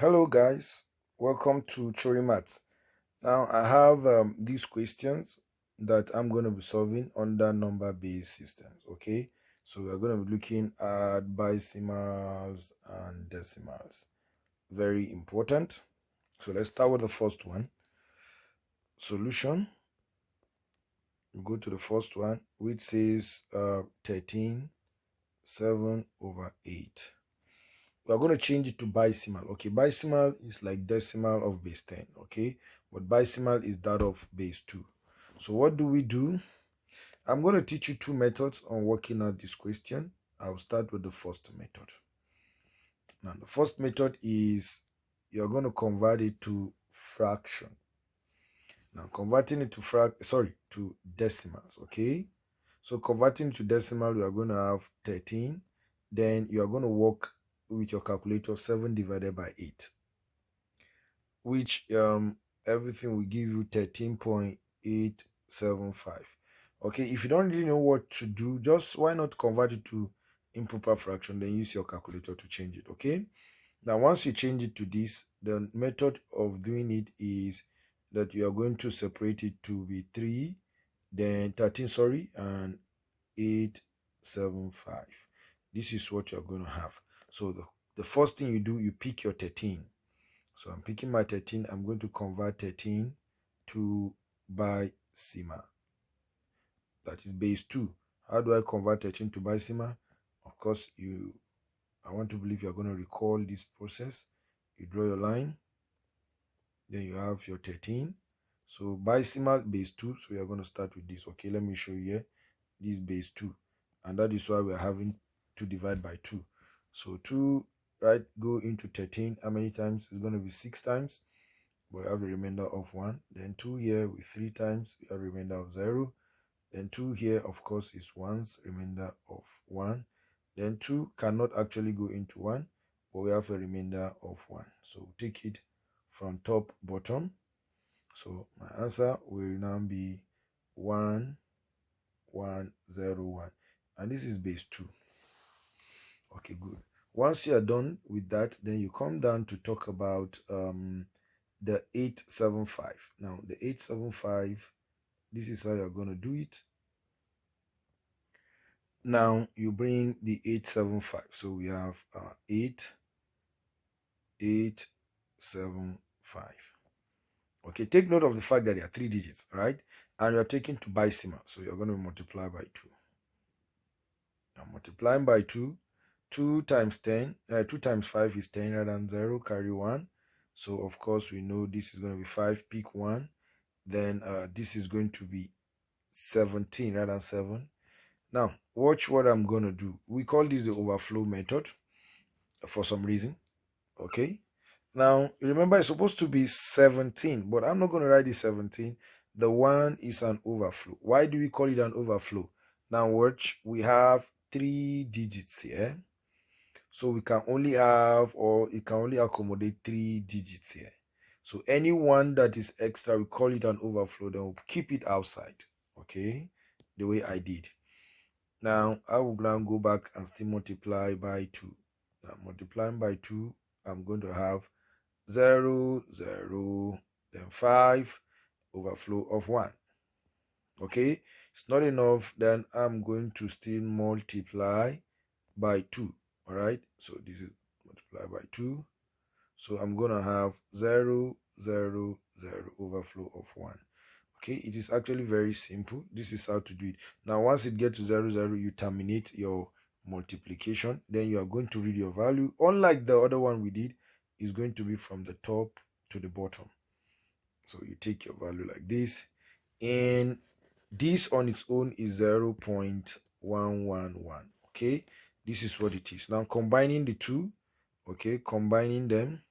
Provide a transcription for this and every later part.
Hello, guys. Welcome to Chori Maths. Now, I have these questions that I'm going to be solving under number-based systems. Okay, so we're going to be looking at bidecimals and decimals. Very important. So let's start with the first one. Solution. We go to the first one, which says 13 7 over 8. We're going to change it to bicimal. Okay, bicimal is like decimal of base 10. Okay, but bicimal is that of base 2. So what do we do? I'm going to teach you two methods on working out this question. I'll start with the first method. Now, the first method is you're going to convert it to fraction. Now, converting it to decimals. Okay, so converting to decimal, we are going to have 13. Then you are going to work with your calculator 7 divided by 8, which everything will give you 13.875. Okay, if you don't really know what to do, just why not convert it to improper fraction, then use your calculator to change it. Okay, now once you change it to this, the method of doing it is that you are going to separate it to be 3, then 13, and 875. This is what you're going to have. So the first thing you do, you pick your 13. So I'm picking my 13. I'm going to convert 13 to bicimal. That is base 2. How do I convert 13 to bicimal? Of course, I want to believe you're going to recall this process. You draw your line. Then you have your 13. So bicimal base 2. So you're going to start with this. Okay, let me show you here. This base 2. And that is why we're having to divide by 2. So 2, right, go into 13. How many times? It's going to be 6 times. We have a remainder of 1. Then 2 here with 3 times. We have a remainder of 0. Then 2 here, of course, is 1's remainder of 1. Then 2 cannot actually go into 1, but we have a remainder of 1. So we'll take it from top bottom. So my answer will now be 1 1 0 1, and this is base 2. Okay, good. Once you are done with that, then you come down to talk about the 875. Now the 875, this is how you're going to do it. Now you bring the 875. So we have 875. Okay, take note of the fact that there are 3 digits, right? And you're taking to bicimal, so you're going to multiply by 2. Now multiplying by 2, 2 times 10, 2 times 5 is 10 rather than 0, carry 1. So of course we know this is going to be 5, pick 1. Then this is going to be 17 rather than 7. Now watch what I'm going to do. We call this the overflow method for some reason. Okay, now remember it's supposed to be 17, but I'm not going to write this 17. The 1 is an overflow. Why do we call it an overflow? Now watch, we have 3 digits here. So we can only have, or it can only accommodate 3 digits here. So any one that is extra, we call it an overflow. Then we'll keep it outside. Okay, the way I did. Now I will now go back and still multiply by 2. Now multiplying by 2, I'm going to have 0 0, then 5, overflow of 1. Okay, it's not enough. Then I'm going to still multiply by 2. All right, so this is multiply by 2. So I'm gonna have 0 0 0, overflow of 1. Okay, it is actually very simple. This is how to do it. Now once it gets to 0 0, you terminate your multiplication. Then you are going to read your value. Unlike the other one we did, is going to be from the top to the bottom. So you take your value like this, and this on its own is 0.111. Okay, this is what it is. Now combining the two, okay, combining them,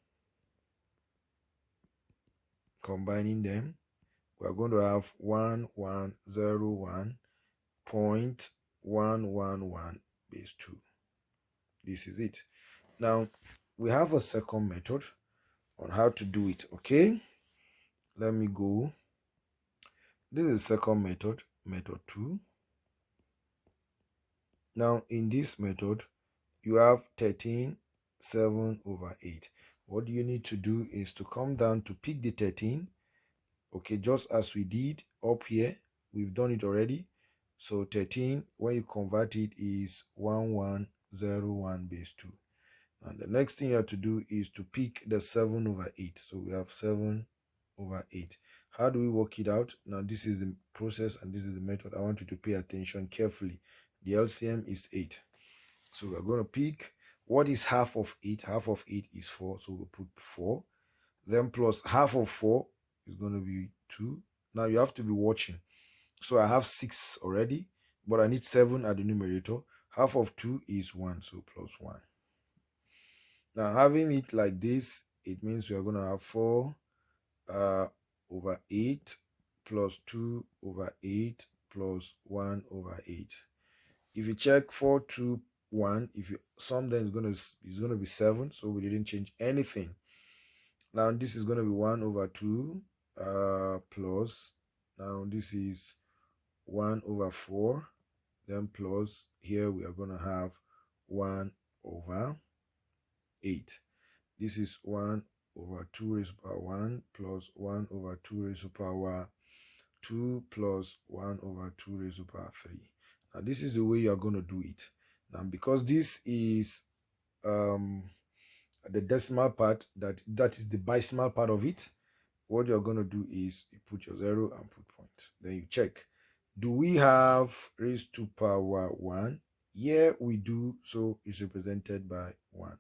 we are going to have 1101.111 base 2. This is it. Now we have a second method on how to do it. Okay, let me go. This is the second method, method 2. Now in this method, you have 13 7 over 8. what you need to do is to come down to pick the 13. Okay, just as we did up here, we've done it already. So 13, when you convert it, is 1101 base 2. And the next thing you have to do is to pick the 7 over 8. So we have 7 over 8. How do we work it out? Now, this is the process and this is the method. I want you to pay attention carefully. The LCM is 8. So we're going to pick what is half of 8. Half of 8 is 4. So we'll put 4. Then plus half of 4 is going to be 2. Now you have to be watching. So I have 6 already, but I need 7 at the numerator. Half of 2 is 1, so plus 1. Now having it like this, it means we are going to have 4 over 8 plus 2 over 8 plus 1 over 8. If you check 4, 2, 1, if you sum them, it's going to be 7, so we didn't change anything. Now this is going to be 1 over 2 plus, now this is 1 over 4, then plus, here we are going to have 1 over 8. This is 1 over 2 raised to the power 1 plus 1 over 2 raised to the power 2 plus 1 over 2 raised to the power 3. Now this is the way you are going to do it. Now because this is the decimal part, that is the decimal part of it, what you're going to do is you put your 0 and put point. Then you check. Do we have raised to power 1? Yeah, we do. So it's represented by 1.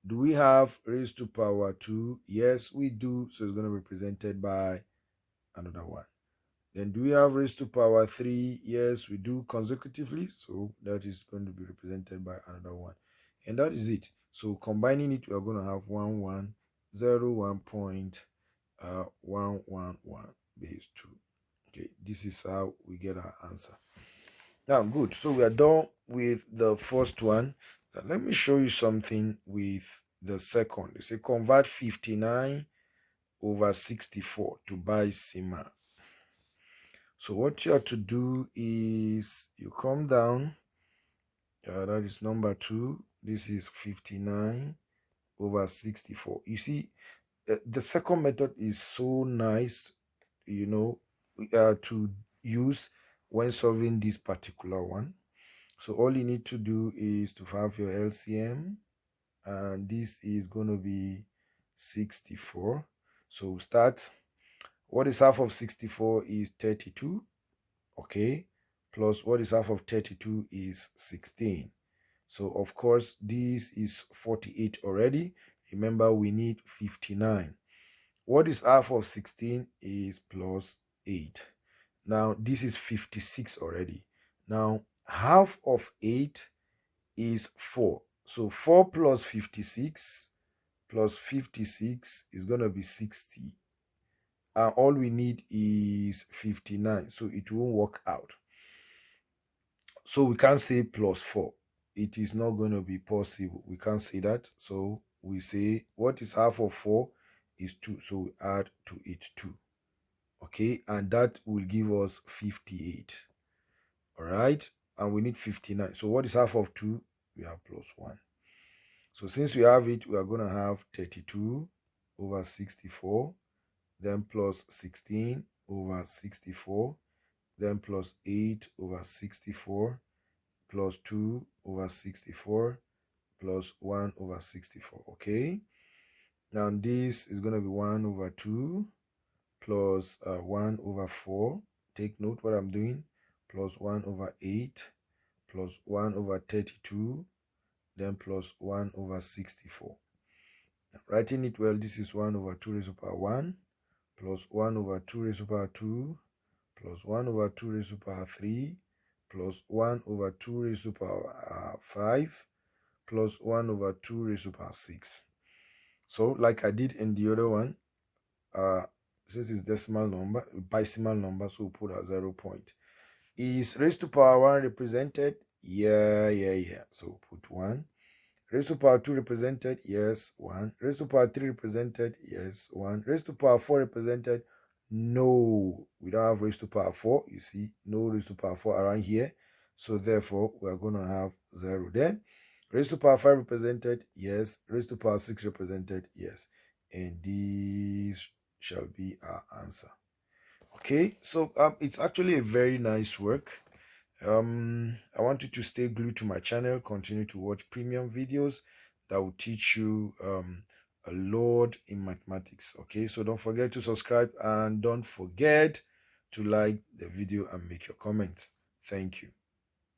Do we have raised to power 2? Yes, we do. So it's going to be represented by another 1. Then do we have raised to power 3? Yes, we do consecutively. So that is going to be represented by another 1. And that is it. So combining it, we are going to have 1101.111 base 2. Okay, this is how we get our answer. Now, good. So we are done with the first one. Now, let me show you something with the second. They say convert 59 over 64 to Bicima. So what you have to do is you come down. That is number 2. This is 59 over 64. You see, the second method is so nice, to use when solving this particular one. So all you need to do is to have your LCM, and this is going to be 64. So start. What is half of 64 is 32. Okay, plus what is half of 32 is 16. So of course this is 48 already. Remember, we need 59. What is half of 16 is plus 8. Now this is 56 already. Now half of 8 is 4. So 4 plus 56 is going to be 60. And all we need is 59. So it won't work out. So we can't say plus 4. It is not going to be possible. We can't say that. So we say what is half of 4 is 2. So we add to it 2. Okay, and that will give us 58. All right, and we need 59. So what is half of 2? We have plus 1. So since we have it, we are going to have 32 over 64, then plus 16 over 64, then plus 8 over 64, plus 2 over 64, plus 1 over 64. Okay, now this is going to be 1 over 2 plus 1 over 4. Take note what I'm doing. Plus 1 over 8 plus 1 over 32, then plus 1 over 64. Now, writing it well, this is 1 over 2 raised to the power 1 plus 1 over 2 raised to the power 2 plus 1 over 2 raised to the power 3 plus 1 over 2 raised to the power 5 plus 1 over 2 raised to the power 6. So like I did in the other one, since it's decimal number, Bicimal number, so we'll put a 0 point. Is raised to power 1 represented? Yeah. So put 1. Raised to power 2 represented? Yes, 1. Raised to power 3 represented? Yes, 1. Raised to power 4 represented? No. We don't have raised to power 4. You see, no raised to power 4 around here. So therefore, we are going to have 0 there. Raised to power 5 represented, yes. Raised to power 6 represented, yes. And this shall be our answer. Okay, so it's actually a very nice work. I want you to stay glued to my channel, continue to watch premium videos that will teach you a lot in mathematics. Okay, so don't forget to subscribe and don't forget to like the video and make your comment. Thank you.